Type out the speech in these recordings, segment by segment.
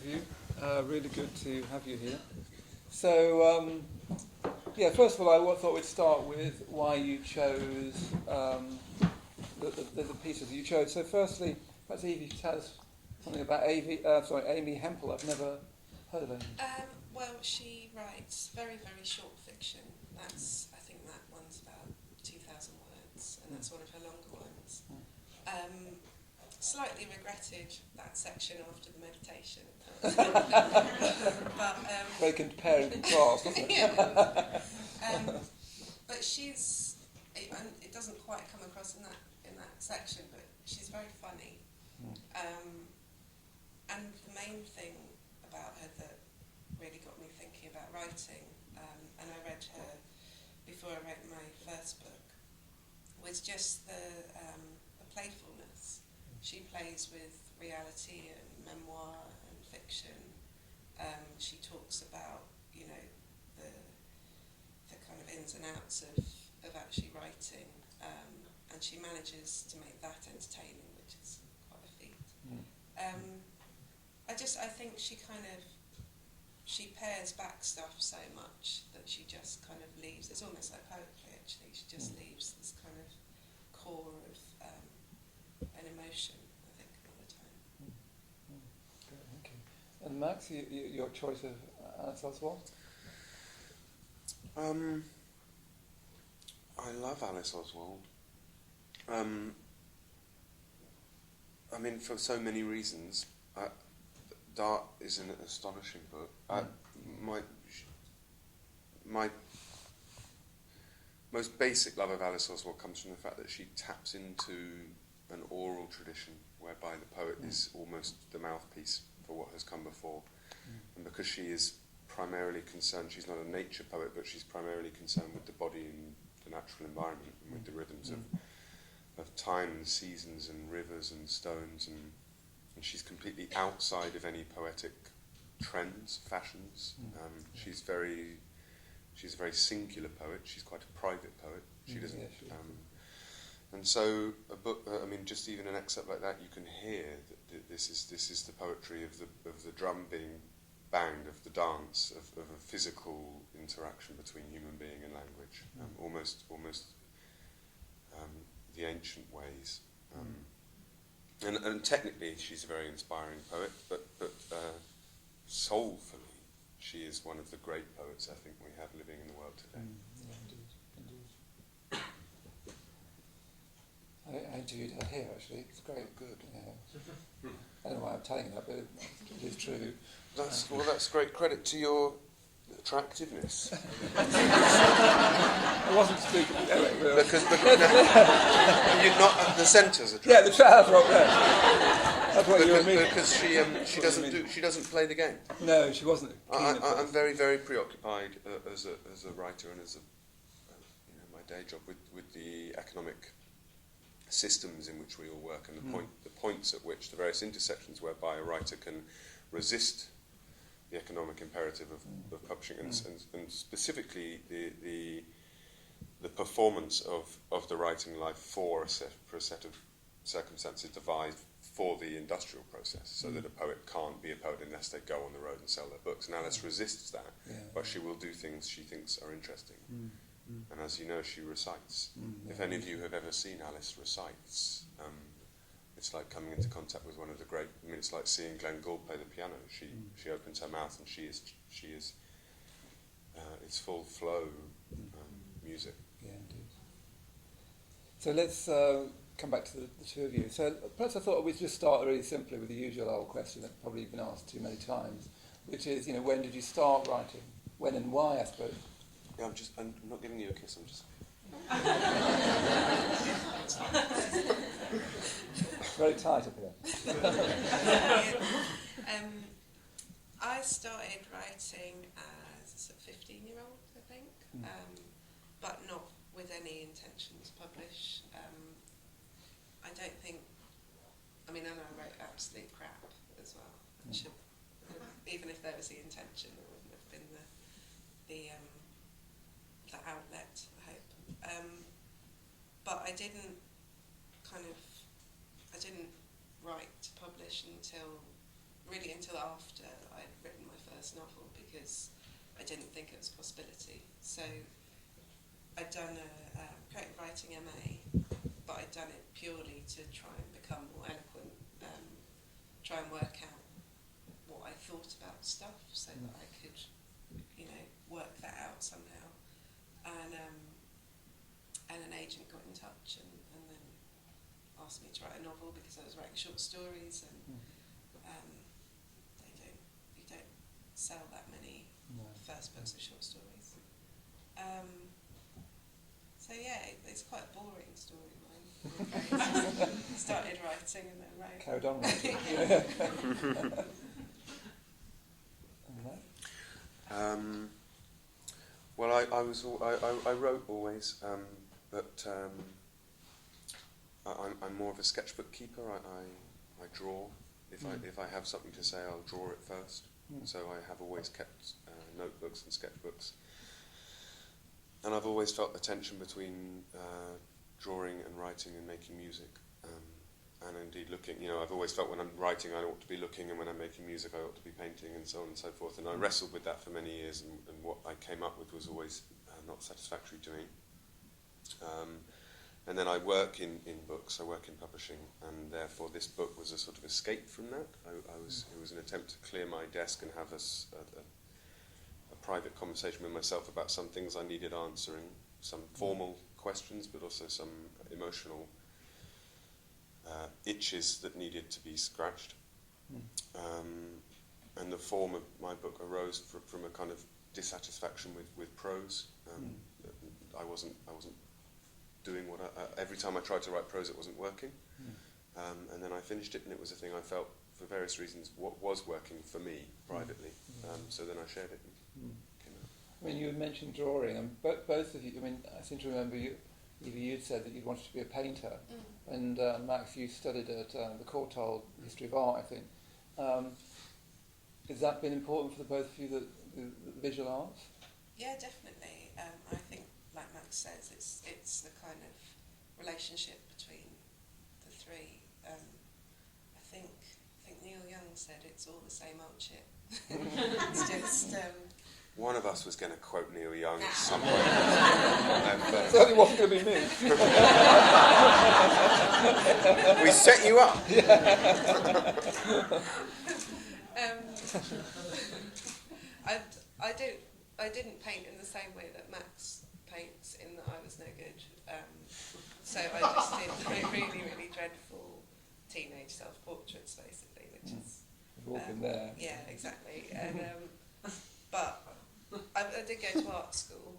you. Really good to have you here. So, first of all, I thought we'd start with why you chose the pieces that you chose. So, firstly, perhaps Evie, you tell us something about Amy Hempel. I've never heard of her. Well, she writes very, very short fiction. I think that one's about 2,000 words, and that's one of her longer ones. Slightly regretted that section after the meditation. but, very compare and contrast, doesn't it? Yeah. But it doesn't quite come across in that section, but she's very funny. And the main thing about her that really got me thinking about writing, and I read her before I wrote my first book, was just the playfulness. She plays with reality and memoir and fiction. She talks about, the kind of ins and outs of actually writing, and she manages to make that entertaining, which is quite a feat. I think she pares back stuff so much that she just kind of leaves. It's almost like poetry, actually. She just leaves this kind of core of an emotion, I think, all the time. Good, thank you. And Max, your choice of Alice Oswald? I love Alice Oswald. For so many reasons. Dart is an astonishing book. My most basic love of Alice Oswald comes from the fact that she taps into an oral tradition whereby the poet is almost the mouthpiece for what has come before. And because she is primarily concerned, she's not a nature poet, but she's primarily concerned with the body and the natural environment and with the rhythms of time and seasons and rivers and stones, and she's completely outside of any poetic trends, fashions. She's a very singular poet. She's quite a private poet. She doesn't. And so a book. Just even an excerpt like that, you can hear that this is the poetry of the drum being banged, of the dance, of a physical interaction between human being and language. Almost the ancient ways. And technically, she's a very inspiring poet, but soulfully, she is one of the great poets I think we have living in the world today. Indeed. I interviewed her here, actually. It's great. Oh, good. Yeah. I don't know why I'm telling you that, but it is true. That's great credit to your attractiveness. I wasn't speaking. Because you're not the centre's attractive. Yeah, the trousers are up there. That's what you were meaning. Because she doesn't play the game. No, she wasn't. I'm very, very preoccupied as a writer and as my day job with the economic systems in which we all work, and the points at which the various intersections whereby a writer can resist the economic imperative of publishing, and specifically the performance of the writing life for a set of circumstances devised for the industrial process, so that a poet can't be a poet unless they go on the road and sell their books. And Alice resists that, but she will do things she thinks are interesting. And as you know, she recites. If any of you have ever seen Alice recites, it's like coming into contact with one of the great. It's like seeing Glenn Gould play the piano. She opens her mouth and she is it's full flow music. Yeah, indeed. So let's come back to the two of you. So perhaps I thought we'd just start really simply with the usual old question that probably been asked too many times, which is, when did you start writing? When and why, I suppose. Yeah, I'm not giving you a kiss. I'm just. Very tight up here. I started writing as a 15-year-old, I think, but not with any intention to publish. I don't think. I know I wrote absolute crap as well. Even if there was the intention, it wouldn't have been the outlet, I hope. But I didn't write to publish until really until after I'd written my first novel, because I didn't think it was a possibility. So I'd done a creative writing MA, but I'd done it purely to try and become more eloquent, try and work out what I thought about stuff, so that I could, work that out somehow. And an agent got in touch and then asked me to write a novel, because I was writing short stories, and you don't sell that many first books of short stories. So yeah, it's quite a boring story, mine. Started writing and then wrote. Carried on writing. Well, I wrote always, but I'm more of a sketchbook keeper. I draw. If I have something to say, I'll draw it first. So I have always kept notebooks and sketchbooks. And I've always felt the tension between drawing and writing and making music. And indeed looking, I've always felt when I'm writing I ought to be looking, and when I'm making music I ought to be painting, and so on and so forth. And I wrestled with that for many years, and what I came up with was always not satisfactory to me. And then I work in books, I work in publishing, and therefore this book was a sort of escape from that. It was an attempt to clear my desk and have a private conversation with myself about some things I needed answering, some formal questions, but also some emotional itches that needed to be scratched. And the form of my book arose from a kind of dissatisfaction with prose. I wasn't doing what every time I tried to write prose, it wasn't working. And then I finished it, and it was a thing I felt, for various reasons, what was working for me privately. So then I shared it. And came out. I mean, you mentioned drawing, and both of you, I seem to remember you'd said that you wanted to be a painter, and Max, you studied at the Courtauld History of Art, I think. Has that been important for the both of you, the visual arts? Yeah, definitely. I think, like Max says, it's the kind of relationship between the three. I think Neil Young said it's all the same old shit. It's just. One of us was going to quote Neil Young at some point. It certainly wasn't going to be me. We set you up. I didn't paint in the same way that Max paints, in that I was no good. So I just did really, really dreadful teenage self-portraits, basically, which is... We've all been there. Yeah, exactly. And but I did go to art school,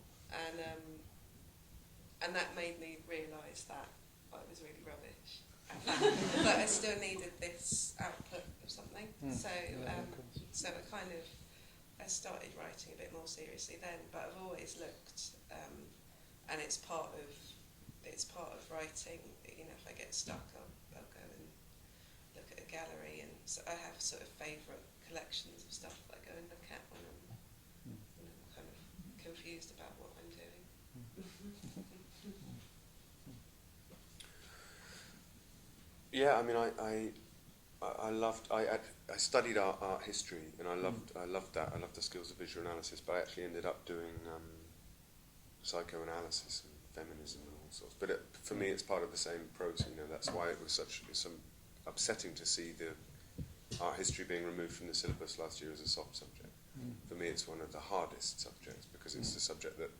and that made me realise that I was really rubbish at that. But I still needed this output of something. So I started writing a bit more seriously then. But I've always looked, and it's part of writing. If I get stuck, I'll go and look at a gallery, and so I have sort of favourite collections of stuff that I go and look at when I'm kind of confused about what I'm doing. Yeah, I mean, I loved. I studied art history, and I loved that. I loved the skills of visual analysis, but I actually ended up doing psychoanalysis and feminism and all sorts. But for me, it's part of the same protein. That's why it was so upsetting to see the art history being removed from the syllabus last year as a soft subject. For me, it's one of the hardest subjects, because it's the subject that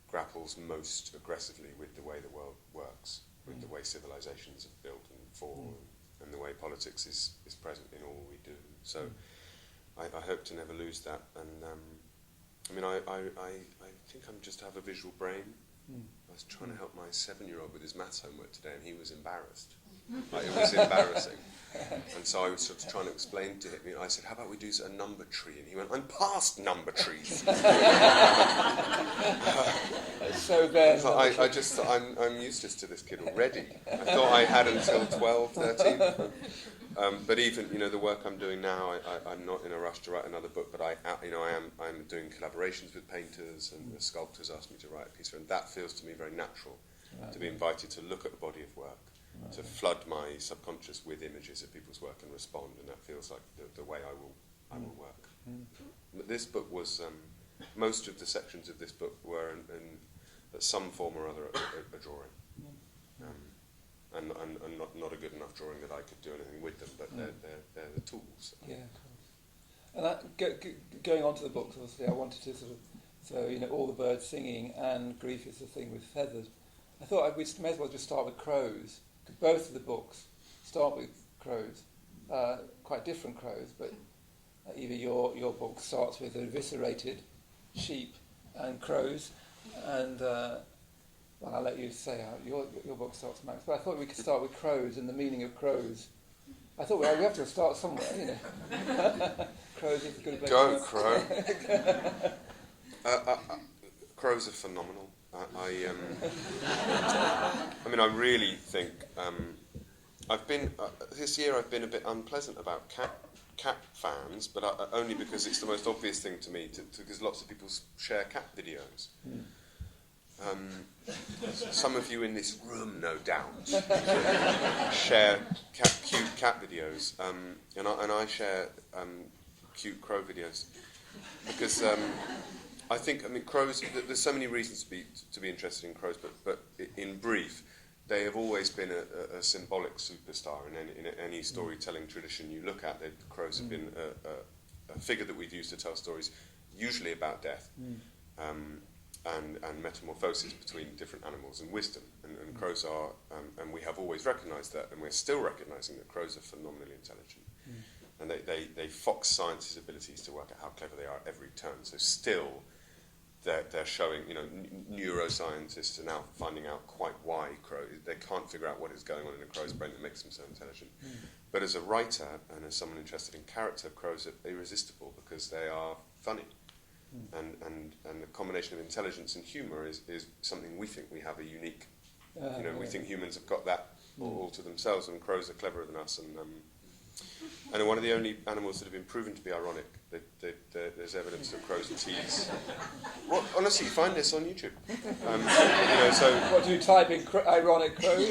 grapples most aggressively with the way the world works, with the way civilizations have built and fall, and the way politics is present in all we do. So I hope to never lose that. And I mean, I think I'm just have a visual brain. I was trying to help my 7-year-old with his maths homework today, and he was embarrassed. It was embarrassing. And so I was sort of trying to explain to him, I said, how about we do a number tree? And he went, I'm past number trees. So then... I just thought, I'm useless to this kid already. I thought I had until 12, 13. But even, the work I'm doing now, I'm not in a rush to write another book, but I'm doing collaborations with painters, and the sculptors asked me to write a piece, and that feels to me very natural, to be invited to look at a body of work to flood my subconscious with images of people's work and respond, and that feels like the way I will work. But this book was, most of the sections of this book were in some form or other a drawing. And not a good enough drawing that I could do anything with them, but they're the tools. Yeah, of course. And going on to the books, obviously, I wanted to sort of, so, you know, all the birds singing and Grief is the Thing with Feathers. I thought we may as well just start with crows, because both of the books start with crows, quite different crows, but either your book starts with eviscerated sheep and crows, and well, I'll let you say how your book starts, Max. But I thought we could start with crows and the meaning of crows. I thought we have to start somewhere, you know. Crows is a good place. Go, crow. Crows are phenomenal. I mean, I really think I've been this year. I've been a bit unpleasant about cat fans, but only because it's the most obvious thing to me. Because lots of people share cat videos. Some of you in this room, no doubt, share cute cat videos, and I share cute crow videos because I think crows. There's so many reasons to be interested in crows, but in brief, they have always been a symbolic superstar in any storytelling tradition you look at. The crows have been a figure that we've used to tell stories, usually about death. And metamorphosis between different animals and wisdom. And crows are, and we have always recognised that, and we're still recognising that crows are phenomenally intelligent. And they fox science's abilities to work out how clever they are at every turn. So still, they're showing, you know, neuroscientists are now finding out quite why crows, they can't figure out what is going on in a crow's brain that makes them so intelligent. But as a writer, and as someone interested in character, crows are irresistible because they are funny. And the combination of intelligence and humour is something we think we have a unique, we think humans have got that all to themselves, and crows are cleverer than us, and they're one of the only animals that have been proven to be ironic. There's evidence that crows tease. Well, honestly, find this on YouTube. So What do you type in ironic crows?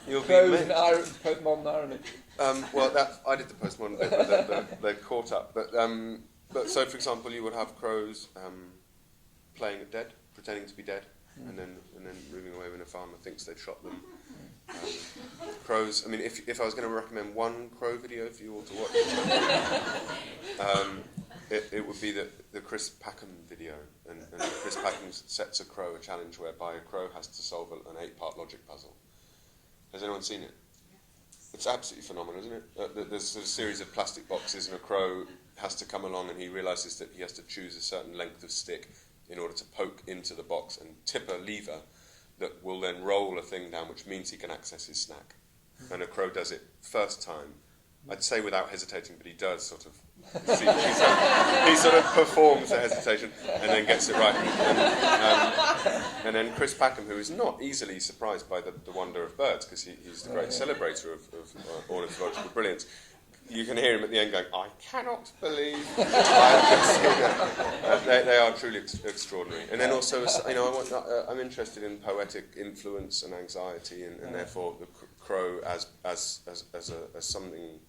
you'll be Crows amazed. and postmodern irony. I did the postmodern bit, but they're caught up. But so, for example, you would have crows playing at dead, pretending to be dead, and then moving away when a farmer thinks they've shot them. Crows. I mean, if I was going to recommend one crow video for you all to watch, it would be the Chris Packham video, and Chris Packham sets a crow a challenge whereby a crow has to solve an 8-part logic puzzle. Has anyone seen it? It's absolutely phenomenal, isn't it? There's a series of plastic boxes, and a crow has to come along, and he realises that he has to choose a certain length of stick in order to poke into the box and tip a lever that will then roll a thing down, which means he can access his snack. And a crow does it first time, I'd say without hesitating, but he does sort of. He sort of performs the hesitation and then gets it right. And then Chris Packham, who is not easily surprised by the wonder of birds, because he's the great celebrator of ornithological brilliance, you can hear him at the end going, "I cannot believe I have seen it." They are truly extraordinary. And then also, I'm interested in poetic influence and anxiety, and therefore the crow as something,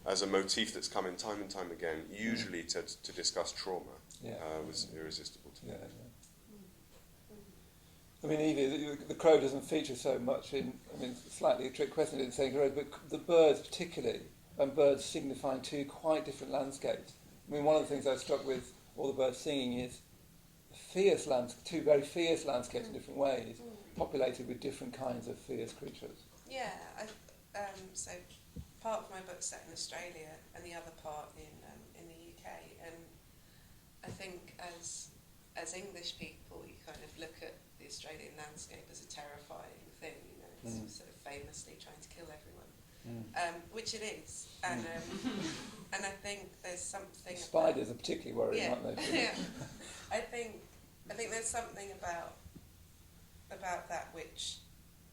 as a motif that's come in time and time again, usually to discuss trauma, was irresistible to me. I mean, Evie, the crow doesn't feature so much in. I mean, slightly a trick question in saying crows, but the birds particularly. And birds signifying two quite different landscapes. I mean, one of the things I was struck with all the birds singing is two very fierce landscapes in different ways, populated with different kinds of fierce creatures. Yeah, so part of my book's set in Australia and the other part in the UK. And I think as English people, you kind of look at the Australian landscape as a terrifying thing. It's sort of famously trying to kill everyone. Which it is, and I think there's something. Spiders are particularly worrying, aren't they? Yeah, I think there's something about that which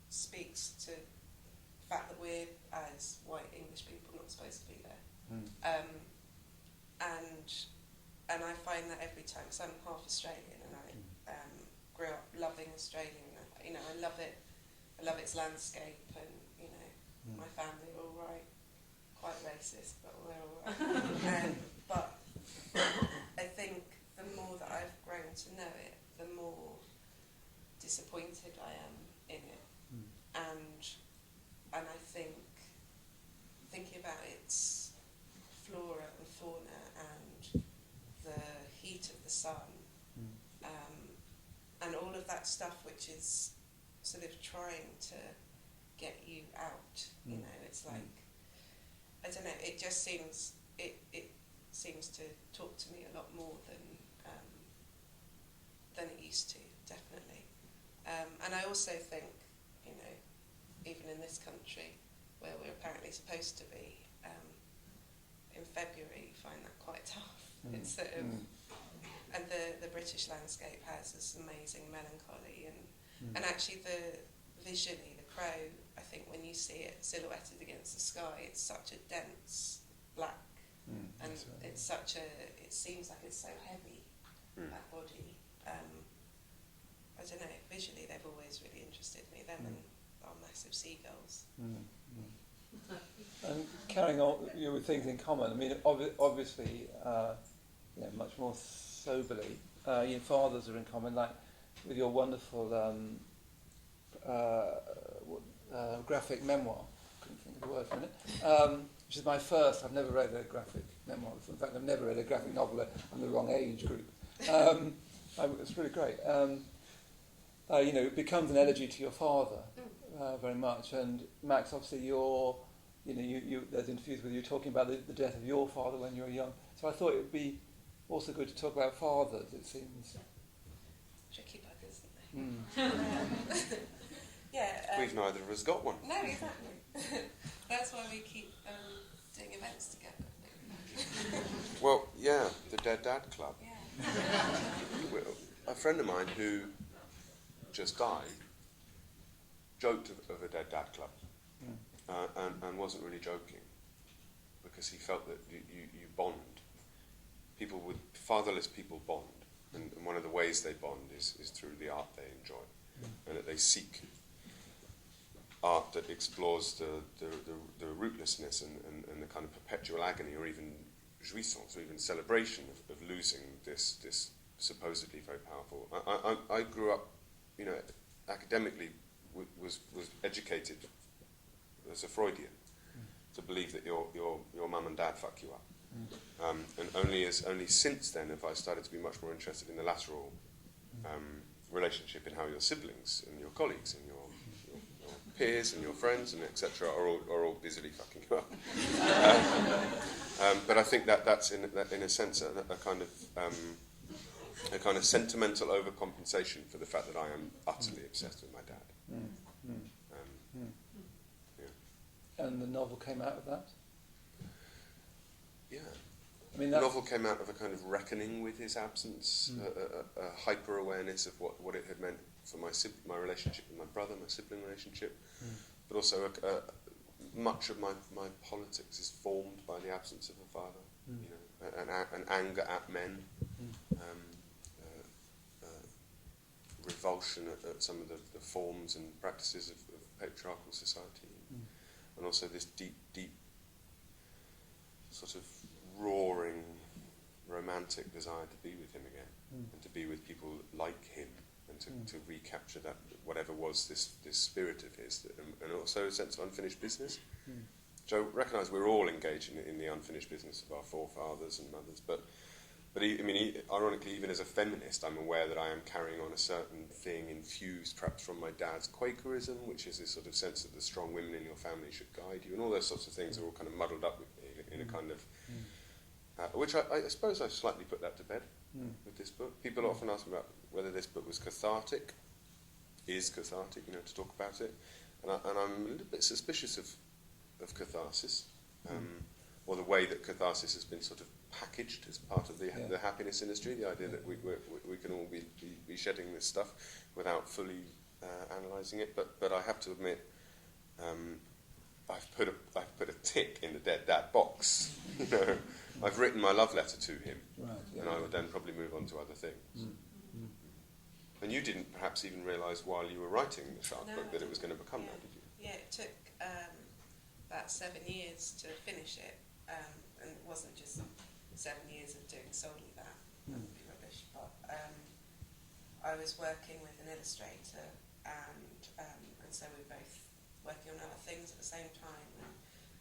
speaks to the fact that we're, as white English people, not supposed to be there. And I find that every time, because I'm half Australian, and I grew up loving Australia, and I love it. I love its landscape, and my family are all right. Quite racist, but we're all right. But I think the more that I've grown to know it, the more disappointed I am in it, and I think thinking about its flora and fauna and the heat of the sun, and all of that stuff which is sort of trying to get you out. It's like, I don't know. It just seems it seems to talk to me a lot more than it used to, definitely. And I also think, even in this country where we're apparently supposed to be, in February you find that quite tough. It's sort of, and the British landscape has this amazing melancholy, and actually visually the Crow, I think when you see it silhouetted against the sky, it's such a dense black, and it's such it seems like it's so heavy, that body. I don't know, visually they've always really interested me, them and our massive seagulls. And carrying on with things in common, I mean, obviously, much more soberly, your fathers are in common, like with your wonderful graphic memoir. Couldn't think of the word for it. Which is my first. I've never read a graphic memoir. In fact, I've never read a graphic novel. I'm the wrong age group. It's really great. It becomes an elegy to your father, very much. And Max, obviously, there's interviews with you talking about the death of your father when you were young. So I thought it would be also good to talk about fathers. It seems tricky buggers, aren't they? We've neither of us got one. No, exactly. That's why we keep doing events together. Well, yeah, the Dead Dad Club. Yeah. A friend of mine who just died joked of a Dead Dad Club, and wasn't really joking, because he felt that you bond. Fatherless people bond, and one of the ways they bond is through the art they enjoy, and that they seek art that explores the rootlessness and the kind of perpetual agony, or even jouissance, or even celebration of losing this supposedly very powerful. I grew up, academically was educated as a Freudian to believe that your mum and dad fuck you up, and only since then have I started to be much more interested in the lateral relationship, in how your siblings and your colleagues and your peers and your friends and etc. are all busily fucking you up. But I think that's in a sense a kind of sentimental overcompensation for the fact that I am utterly obsessed with my dad. Yeah. And the novel came out of that? Yeah. I mean, the novel came out of a kind of reckoning with his absence, a hyper-awareness of what it had meant for my relationship with my brother, my sibling relationship, but also much of my politics is formed by the absence of a father, an anger at men, revulsion at some of the forms and practices of patriarchal society, and also this deep sort of roaring romantic desire to be with him again, and to be with people like him, and to recapture that, whatever was this spirit of his, and also a sense of unfinished business. So I recognise we're all engaged in the unfinished business of our forefathers and mothers, but ironically, even as a feminist, I'm aware that I am carrying on a certain thing infused perhaps from my dad's Quakerism, which is this sort of sense that the strong women in your family should guide you, and all those sorts of things are all kind of muddled up with me in a kind of which I suppose I've slightly put that to bed with this book. People often ask me about whether this book was cathartic, to talk about it, and I'm a little bit suspicious of catharsis, or the way that catharsis has been sort of packaged as part of the happiness industry, the idea that we can all be shedding this stuff without fully analysing it, but I have to admit, I've put a tick in the Dead Dad box. I've written my love letter to him, and I would then probably move on to other things. And you didn't perhaps even realise while you were writing the Shark No, book I that it was didn't. going to become Yeah. that, did you? Yeah, it took about 7 years to finish it, and it wasn't just 7 years of doing solely that. That would be rubbish. But I was working with an illustrator, and so we were both working on other things at the same time. And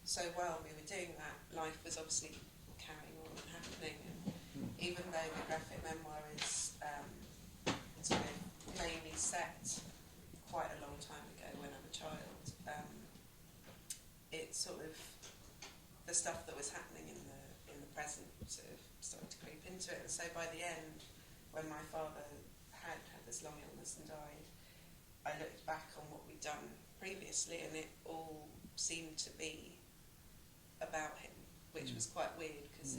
so while we were doing that, life was obviously carrying on and happening. And even though the graphic memoir is sort of mainly set quite a long time ago when I'm a child, it's sort of the stuff that was happening in the present sort of started to creep into it. And so by the end, when my father had this long illness and died, I looked back on what we'd done previously, and it all seemed to be about him, which was quite weird because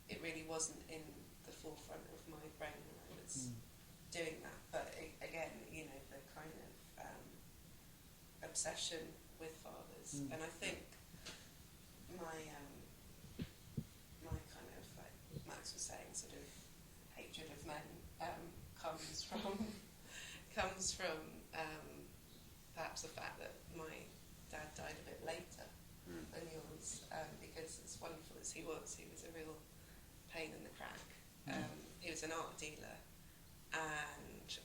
it really wasn't in the forefront of my brain when I was doing that. But again, you know, the kind of obsession with fathers, and I think my kind of, like Max was saying, sort of hatred of men comes from perhaps the fact that my dad died a bit later than yours, because as wonderful as he was a real pain in the crack. He was an art dealer, and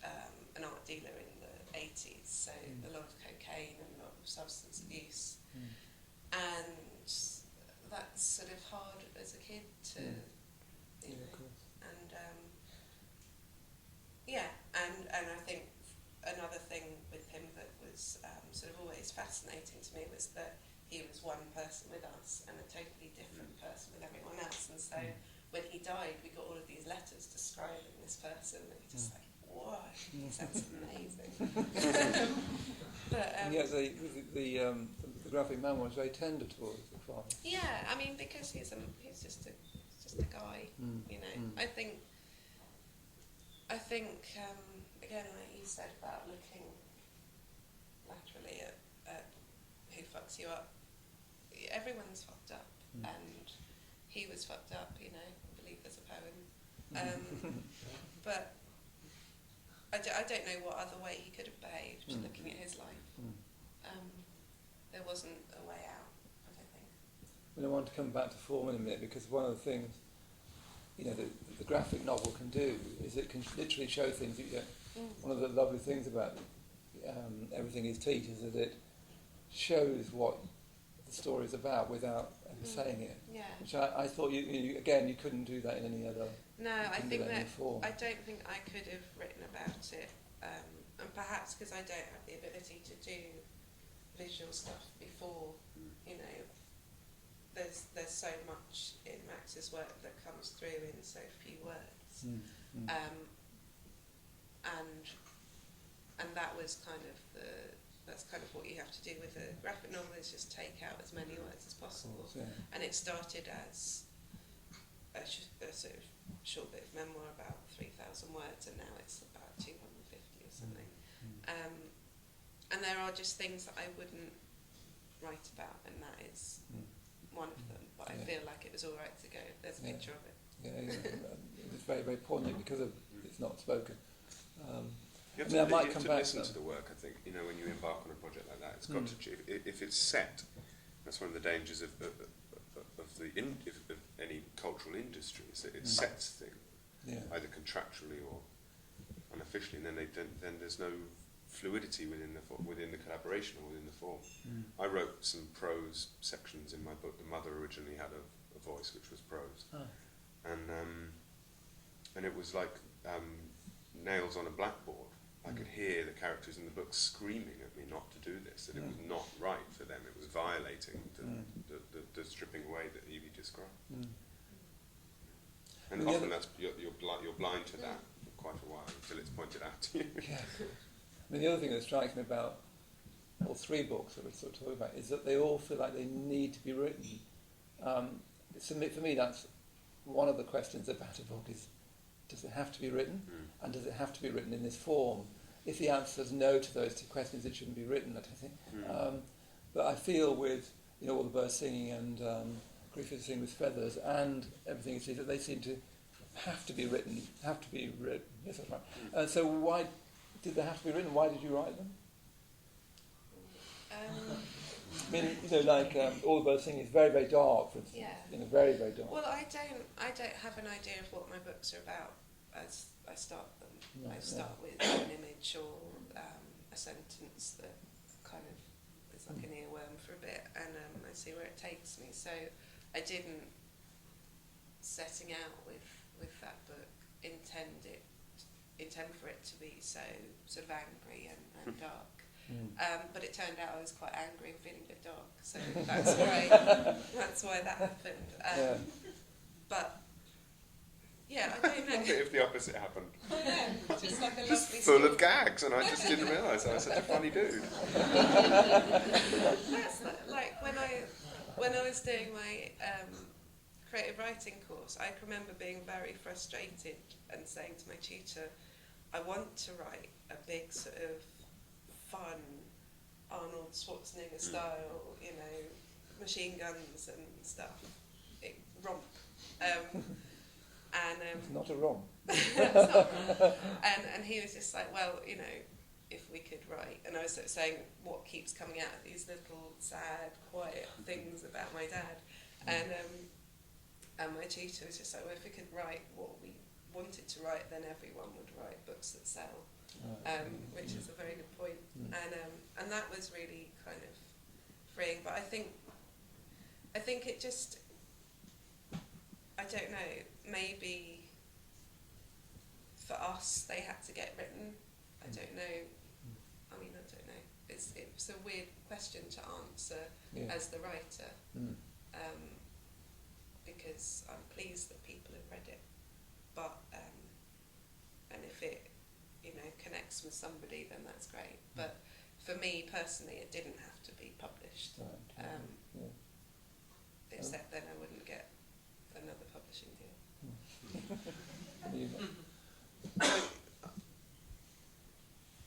an art dealer in the 80s, so a lot of cocaine and a lot of substance abuse, and that's sort of hard as a kid to, you know, of course. and I think another thing with him that was sort of always fascinating to me was that he was one person with us and a totally different person with everyone else, and so when he died we got all of these letters describing this person, and you're just like, whoa, he sounds amazing. And yet the graphic memoir is very tender towards the father. Yeah, I mean, because he's just a guy, you know. I think again, like you said about looking laterally at who fucks you up. Everyone's fucked up, and he was fucked up, you know. I believe there's a poem, but I don't know what other way he could have behaved looking at his life. There wasn't a way out, I don't think. I want to come back to form in a minute, because one of the things, you know, the graphic novel can do is it can literally show things. One of the lovely things about Everything Is Teat is that it shows what the story is about without ever saying it. Yeah. Which I thought you couldn't do that in any other. No, I think that form. I don't think I could have written about it, and perhaps because I don't have the ability to do visual stuff before, you know. There's so much in Max's work that comes through in so few words, and that was that's kind of what you have to do with a graphic novel, is just take out as many words as possible. Course, yeah. And it started as a sort of short bit of memoir about 3,000 words, and now it's about 250 or something. And there are just things that I wouldn't write about, and that is one of them. But I feel like it was all right to go. There's a picture of it. Yeah, it's very, very poignant because it's not spoken. You have I might to come back listen to to the work, I think, you know, when you embark on a project like that. It's got to, if it's set, that's one of the dangers of any cultural industry, is that it sets things, either contractually or unofficially, and then there's no fluidity within the collaboration or within the form. I wrote some prose sections in my book. The mother originally had a voice which was prose, and it was like nails on a blackboard. I could hear the characters in the book screaming at me not to do this, that it was not right for them. It was violating the stripping away that Evie described. And often that's you're blind to that for quite a while until it's pointed out to you. Yeah. I mean, the other thing that strikes me about all three books that we're sort of talking about is that they all feel like they need to be written. For me, that's one of the questions about a book is, does it have to be written? And does it have to be written in this form? If the answer is no to those two questions, it shouldn't be written, I don't think. But I feel with, you know, All the Birds Singing and Griffith Singing with Feathers and Everything You See, that they seem to have to be written. Yes, that's right. And so why did they have to be written? Why did you write them? I mean, like All the Birds Sing is very, very dark, for instance. Yeah. Very, very dark. Well, I don't have an idea of what my books are about as I start them. No, I start with an image or a sentence that kind of is like an earworm for a bit, and I see where it takes me. So I didn't, setting out with that book, intend for it to be so sort of angry and dark. But it turned out I was quite angry and feeling a bit dark, so that's why that happened. But yeah, I don't know. What if the opposite happened? I know, just like a Just lovely full story. of gags, and I just didn't realise I was such a funny dude. That's like when I was doing my creative writing course, I can remember being very frustrated and saying to my tutor, I want to write a big sort of fun Arnold Schwarzenegger style, machine guns and stuff, romp. It's not a romp. and he was just like, well, if we could write, and I was sort of saying what keeps coming out of these little sad, quiet things about my dad, and my tutor was just like, well, if we could write what we wanted to write, then everyone would write books that sell, which is a very good point, and that was really kind of freeing. But I think it just, I don't know, maybe for us they had to get written. I don't know. I mean, I don't know. It's a weird question to answer as the writer, because I'm pleased that people have read it, but and if it connects with somebody, then that's great. But for me personally, it didn't have to be published. Except then I wouldn't get another publishing deal.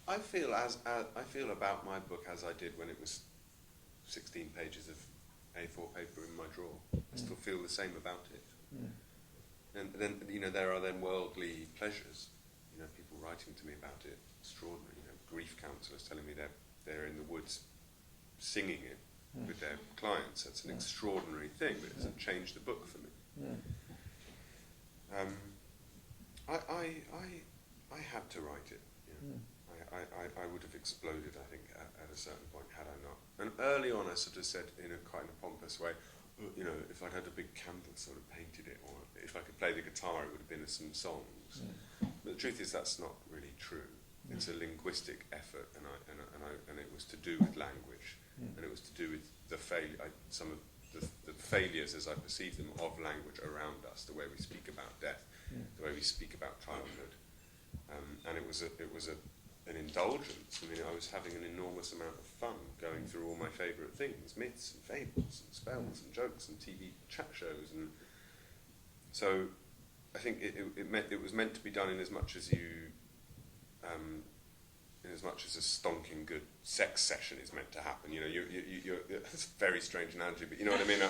I feel about my book as I did when it was 16 pages of A4 paper in my drawer. I still feel the same about it. And then there are then worldly pleasures. People writing to me about it, extraordinary. Grief counsellors telling me they're in the woods singing it with their clients. That's an extraordinary thing, but it doesn't change the book for me. I had to write it. I would have exploded, I think, at a certain point had I not. And early on, I sort of said in a kind of pompous way, if I'd had a big canvas, sort of painted it, or if I could play the guitar, it would have been some songs. But the truth is, that's not really true. It's a linguistic effort, and it was to do with language, and it was to do with some of the failures, as I perceive them, of language around us, the way we speak about death, the way we speak about childhood, and it was an indulgence. I mean, I was having an enormous amount of fun going through all my favourite things, myths and fables and spells and jokes and TV chat shows, and so I think it was meant to be done in as much as a stonking good sex session is meant to happen. You're it's a very strange analogy, but you know what I mean.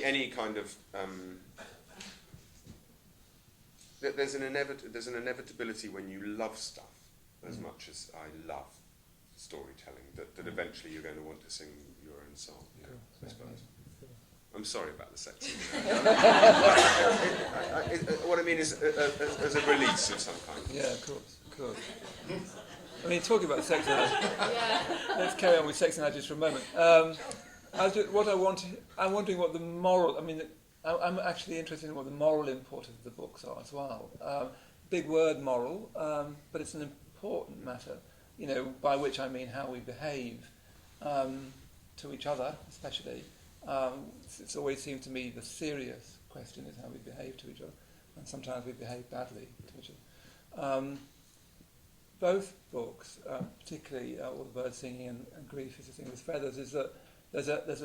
Any kind of there's an inevitability when you love stuff as much as I love storytelling that eventually you're going to want to sing your own song. I suppose. I'm sorry about the sex. What I mean is as a release of some kind. Yeah, of course. I mean, talking about sex analogies, let's carry on with sex analogies for a moment. I'm wondering what the moral. I mean, I'm actually interested in what the moral import of the books are as well. Big word, moral, but it's an important matter. By which I mean how we behave to each other, especially. It's always seemed to me the serious question is how we behave to each other, and sometimes we behave badly to each other. Both books, particularly All the Birds Singing and Grief is a Thing with Feathers, is that there's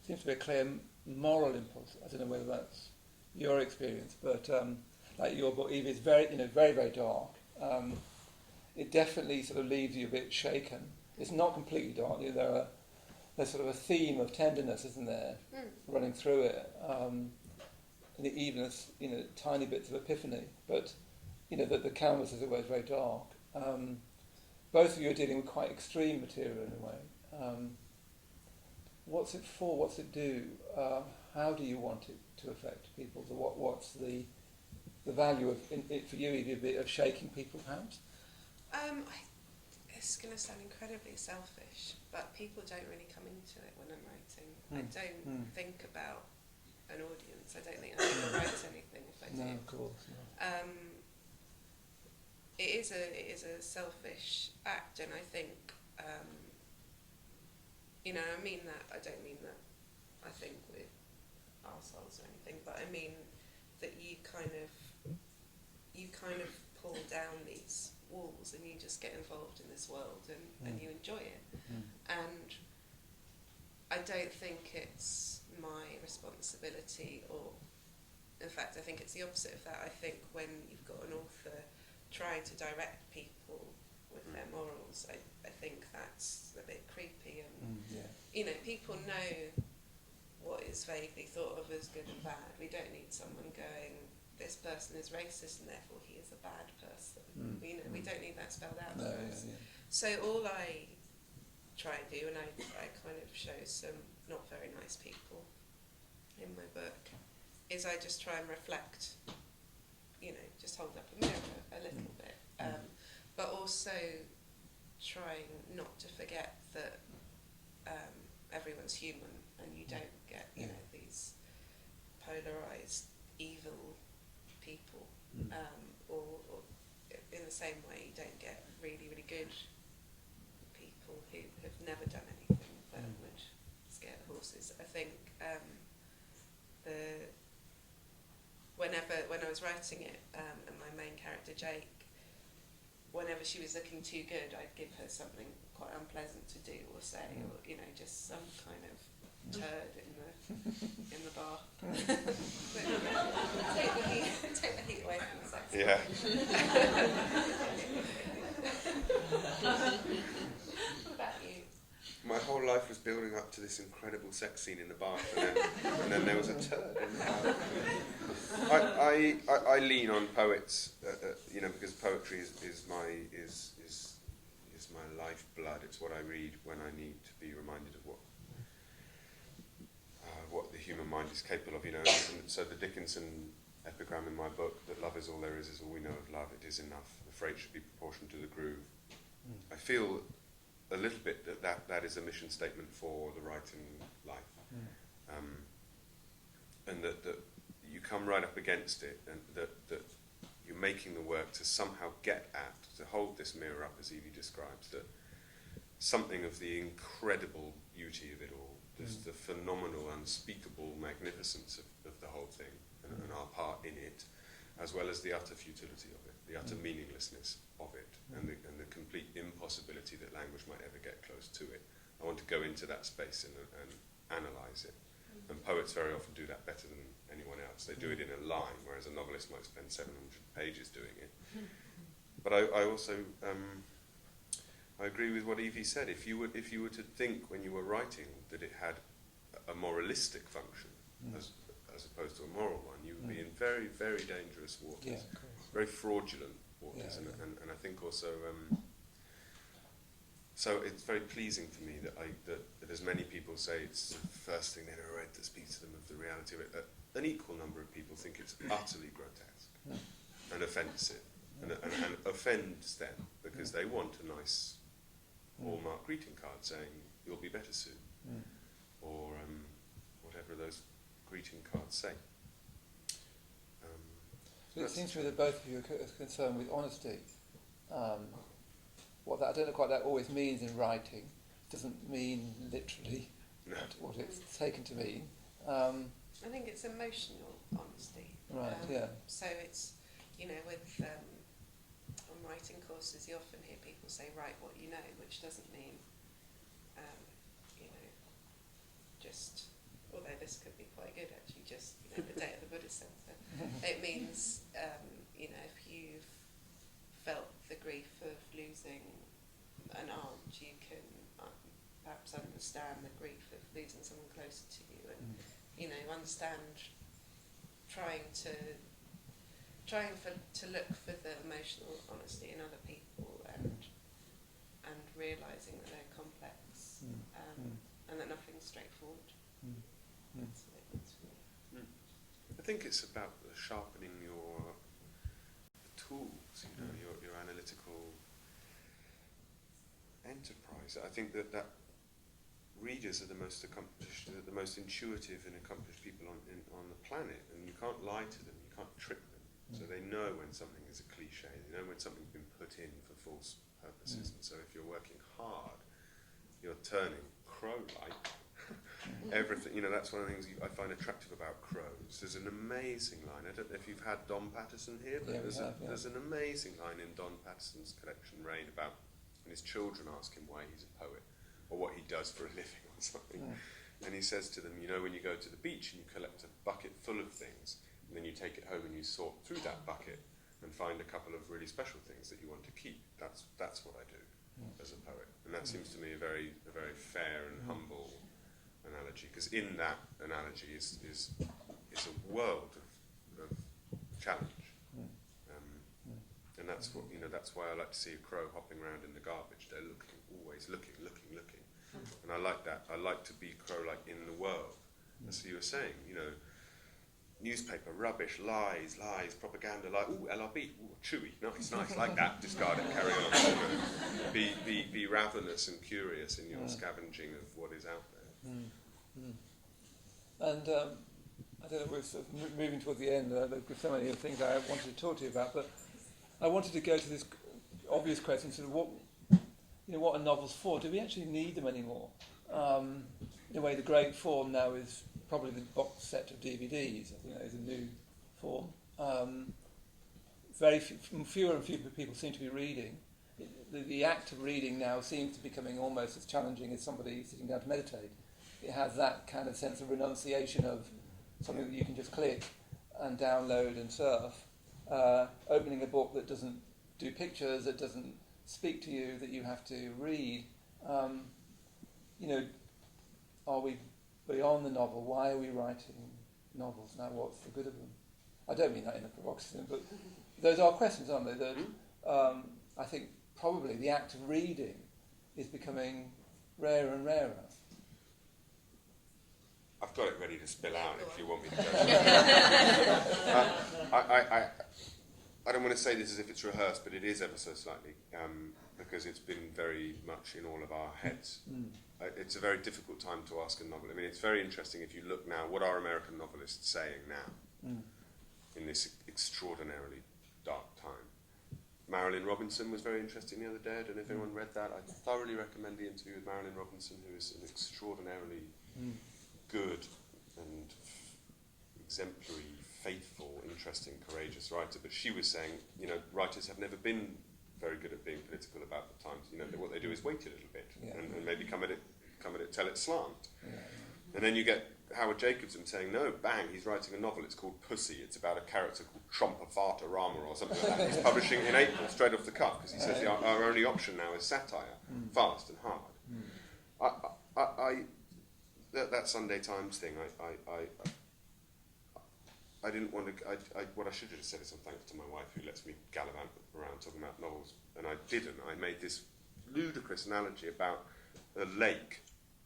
seems to be a clear moral impulse. I don't know whether that's your experience, but like your book, Eve, is very, very, very dark. It definitely sort of leaves you a bit shaken. It's not completely dark. There's sort of a theme of tenderness, isn't there, running through it. even as tiny bits of epiphany, but the canvas, as it were, is very dark. Both of you are dealing with quite extreme material in a way. What's it for? What's it do? How do you want it to affect people? What's the value of it for you, Evie, of shaking people, perhaps? It's going to sound incredibly selfish, but people don't really come into it when I'm writing. I don't think about an audience. I don't think I'm going to write anything if I do. No, of course. No. It is a selfish act, and I think, I mean that. I don't mean that I think we're arseholes or anything, but I mean that you kind of pull down these walls and you just get involved in this world and you enjoy it. And I don't think it's my responsibility, or in fact I think it's the opposite of that. I think when you've got an author trying to direct people with their morals, I think that's a bit creepy, and people know what is vaguely thought of as good and bad. We don't need someone going, this person is racist and therefore he is a bad person. We don't need that spelled out for us. So all I try and do, and I kind of show some not very nice people in my book, is I just try and reflect, just hold up a mirror a little bit, but also trying not to forget that everyone's human, and you don't get these polarised evil people, or in the same way you don't get really, really good people who have never done anything but would scare the horses. I think when I was writing it, and my main character Jake, whenever she was looking too good, I'd give her something quite unpleasant to do or say, or just some kind of turd in the bar. take the heat away from the sex. Yeah. What about you? My whole life was building up to this incredible sex scene in the bath, and then there was a turd in the bath. I lean on poets, because poetry is my lifeblood. It's what I read when I need to be reminded of what the human mind is capable of. And so the Dickinson epigram in my book, that love is all there is all we know of love, it is enough. The freight should be proportioned to the groove. I feel a little bit that is a mission statement for the writing life, and that you come right up against it, and that you're making the work to somehow get at, to hold this mirror up, as Evie describes, that something of the incredible beauty of it all, the phenomenal, unspeakable magnificence of the whole thing, and our part in it, as well as the utter futility of it, the utter meaninglessness of it, and the complete impossibility that language might ever get close to it. I want to go into that space and analyse it. And poets very often do that better than anyone else. They do it in a line, whereas a novelist might spend 700 pages doing it. But I also I agree with what Evie said. If you were to think when you were writing that it had a moralistic function as opposed to a moral one, you would be in very, very dangerous waters, very fraudulent waters. And I think also, so it's very pleasing for me that as many people say it's the first thing they've ever read that speaks to them of the reality of it, that an equal number of people think it's utterly grotesque and offensive, and offends them because they want a nice Hallmark greeting card saying you'll be better soon, or whatever those greeting cards say. So it seems to me that both of you are concerned with honesty. What that, I don't know quite that always means in writing. It doesn't mean literally what it's taken to mean. I think it's emotional honesty. Right, So it's, with on writing courses, you often hear people say, write what you know, which doesn't mean, just, although this could be quite good actually, just, the day at the Buddhist Centre. It means, if you've felt the grief of losing an aunt, you can perhaps understand the grief of losing someone closer to you, and, understand trying to look for the emotional honesty in other people and realising that they're complex and that nothing's straightforward. That's what it means for me. I think it's about sharpening your tools, you know, your analytical enterprise. I think that readers are the most accomplished, the most intuitive and accomplished people on the planet, and you can't lie to them, you can't trick them. So they know when something is a cliche, they know when something's been put in for false purposes. And so if you're working hard, you're turning crow-like. Everything, you know, that's one of the things I find attractive about crows. There's an amazing line. I don't know if you've had Don Patterson here, but there's an amazing line in Don Patterson's collection, Rain, about when his children ask him why he's a poet or what he does for a living or something. And he says to them, you know, when you go to the beach and you collect a bucket full of things, and then you take it home and you sort through that bucket and find a couple of really special things that you want to keep. That's what I do as a poet. And that seems to me a very fair and humble analogy, because in that analogy is a world of challenge, and that's what, you know, that's why I like to see a crow hopping around in the garbage. They're always looking, and I like that. I like to be crow-like in the world. As you were saying, you know, newspaper rubbish, lies, propaganda, like LRB, chewy, nice, like that. Discard it, carry on. You know. Be ravenous and curious in your scavenging of what is out there. And I don't know, we're sort of moving towards the end. There's so many other things I wanted to talk to you about, but I wanted to go to this obvious question: sort of what are novels for? Do we actually need them anymore? In a way, the great form now is probably the box set of DVDs. You know, is a new form. Fewer and fewer people seem to be reading. The act of reading now seems to be becoming almost as challenging as somebody sitting down to meditate. It has that kind of sense of renunciation of something that you can just click and download and surf. Opening a book that doesn't do pictures, that doesn't speak to you, that you have to read. You know, are we beyond the novel? Why are we writing novels now? What's the good of them? I don't mean that in a provocative, but those are questions, aren't they? That I think probably the act of reading is becoming rarer and rarer. I've got it ready to spill out if you want me to go. I don't want to say this as if it's rehearsed, but it is ever so slightly, because it's been very much in all of our heads. It's a very difficult time to ask a novel. I mean, it's very interesting if you look now, what are American novelists saying now in this extraordinarily dark time? Marilyn Robinson was very interesting the other day. I don't know if anyone read that. I thoroughly recommend the interview with Marilyn Robinson, who is an extraordinarily good and exemplary, faithful, interesting, courageous writer. But she was saying, you know, writers have never been very good at being political about the times. You know, what they do is wait a little bit and maybe come at it, tell it slant. And then you get Howard Jacobson saying, no, bang, he's writing a novel. It's called Pussy. It's about a character called Trumpa Farta Rama or something like that. He's publishing in April, straight off the cuff, because he says our only option now is satire, fast and hard. That Sunday Times thing, I didn't want to. What I should have said is some thanks to my wife who lets me gallivant around talking about novels, and I didn't. I made this ludicrous analogy about a lake,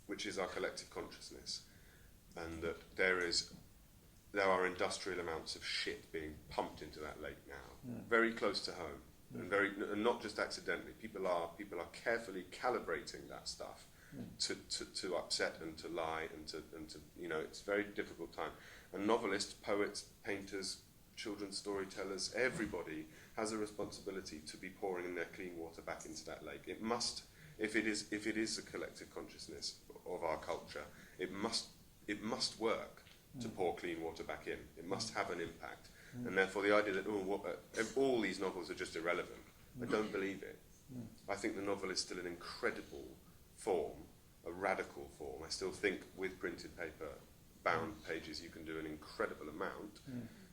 which is our collective consciousness, and that there are industrial amounts of shit being pumped into that lake now, very close to home, and not just accidentally. People are carefully calibrating that stuff to upset and to lie and to you know, it's a very difficult time. And novelists, poets, painters, children's storytellers, everybody has a responsibility to be pouring in their clean water back into that lake. It must, if it is a collective consciousness of our culture, it must work to pour clean water back in. It must have an impact. And therefore the idea that all these novels are just irrelevant, I don't believe it. I think the novel is still an incredible form, a radical form. I still think with printed paper, bound pages, you can do an incredible amount.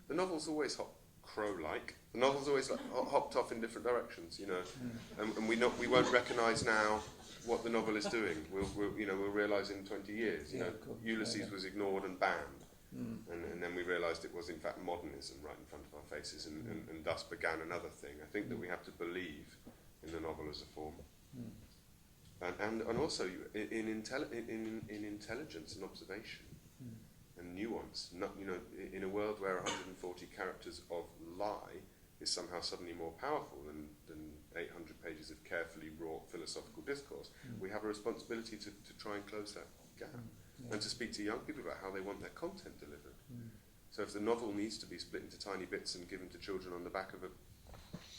The novel's always crow-like. The novel's always hopped off in different directions, you know, and we won't recognise now what the novel is doing. We'll realise in 20 years. You know, Ulysses was ignored and banned, And then we realised it was in fact modernism right in front of our faces, and thus began another thing. I think that we have to believe in the novel as a form. And also in intelligence and observation and nuance. Not, you know, in a world where 140 characters of lie is somehow suddenly more powerful than 800 pages of carefully wrought philosophical discourse, we have a responsibility to try and close that gap and to speak to young people about how they want their content delivered. So if the novel needs to be split into tiny bits and given to children on the back of a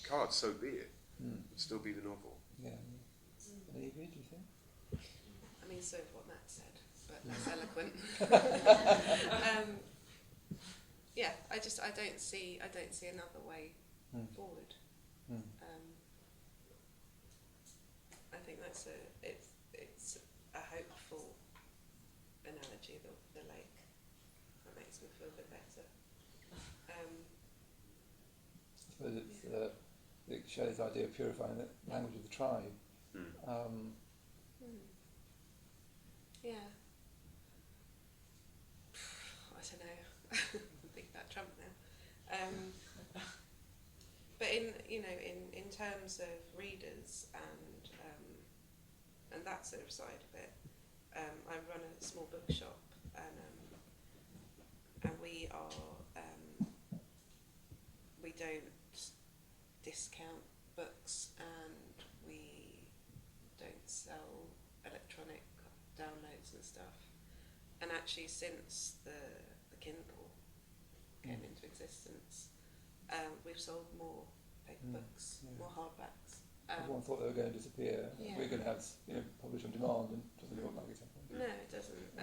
card, so be it. It'll still be the novel. Yeah. Evie, do you think? I mean, so what Matt said, but less eloquent. Yeah, I don't see another way forward. I think it's a hopeful analogy, the lake. That makes me feel a bit better. But it shows the idea of purifying the language of the tribe. Yeah. I don't know. I think about Trump now. But in terms of readers and that sort of side of it, I run a small bookshop, and we don't discount books, and we don't sell electronic downloads and stuff. And actually, since the Kindle came into existence, we've sold more paper books, more hardbacks. Everyone thought they were going to disappear. Yeah. We're going to have publish on demand, and it doesn't look like it's happening. No, it doesn't.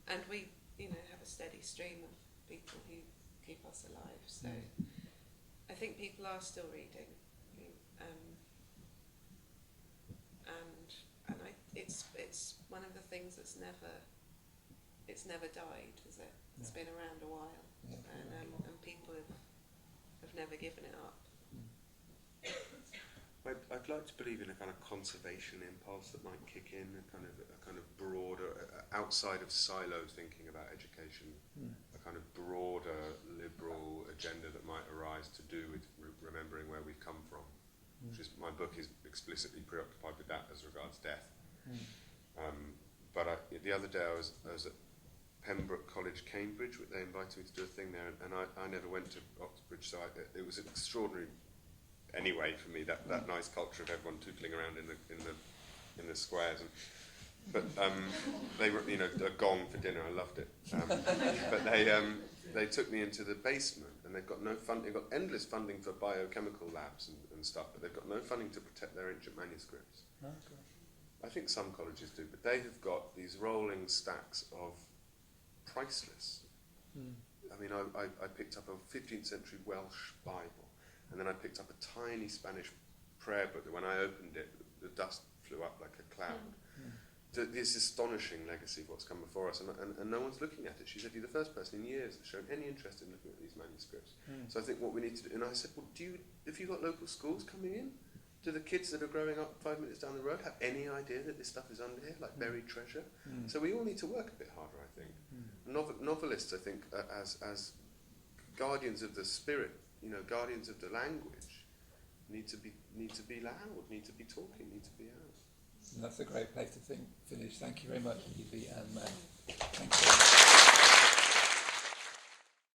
And we, have a steady stream of people who keep us alive. So I think people are still reading, and it's one of the things that's never died, is it? It's been around a while, and people have never given it up. I'd like to believe in a kind of conservation impulse that might kick in, a kind of broader, outside of silo thinking about education, a kind of broader liberal agenda that might arise to do with remembering where we've come from. Which is, my book is explicitly preoccupied with that as regards death. But the other day I was at Pembroke College, Cambridge. They invited me to do a thing there, and I never went to Oxbridge, so it was an extraordinary. Anyway, for me, that nice culture of everyone tootling around in the squares, but they were a gong for dinner. I loved it, but they took me into the basement, and they've got no fund. They've got endless funding for biochemical labs and stuff, but they've got no funding to protect their ancient manuscripts. Oh, gosh. I think some colleges do, but they have got these rolling stacks of priceless. I mean, I picked up a 15th century Welsh Bible. And then I picked up a tiny Spanish prayer book that when I opened it, the dust flew up like a cloud. This astonishing legacy of what's come before us, and no one's looking at it. She said, you're the first person in years that's shown any interest in looking at these manuscripts. So I think what we need to do, and I said, well, have you got local schools coming in? Do the kids that are growing up 5 minutes down the road have any idea that this stuff is under here, like buried treasure? So we all need to work a bit harder, I think. Novelists, I think, as guardians of the spirit, guardians of the language, need to be loud, need to be talking, need to be out. And that's a great place to finish. Thank you very much, Evie and Matt. Thank you.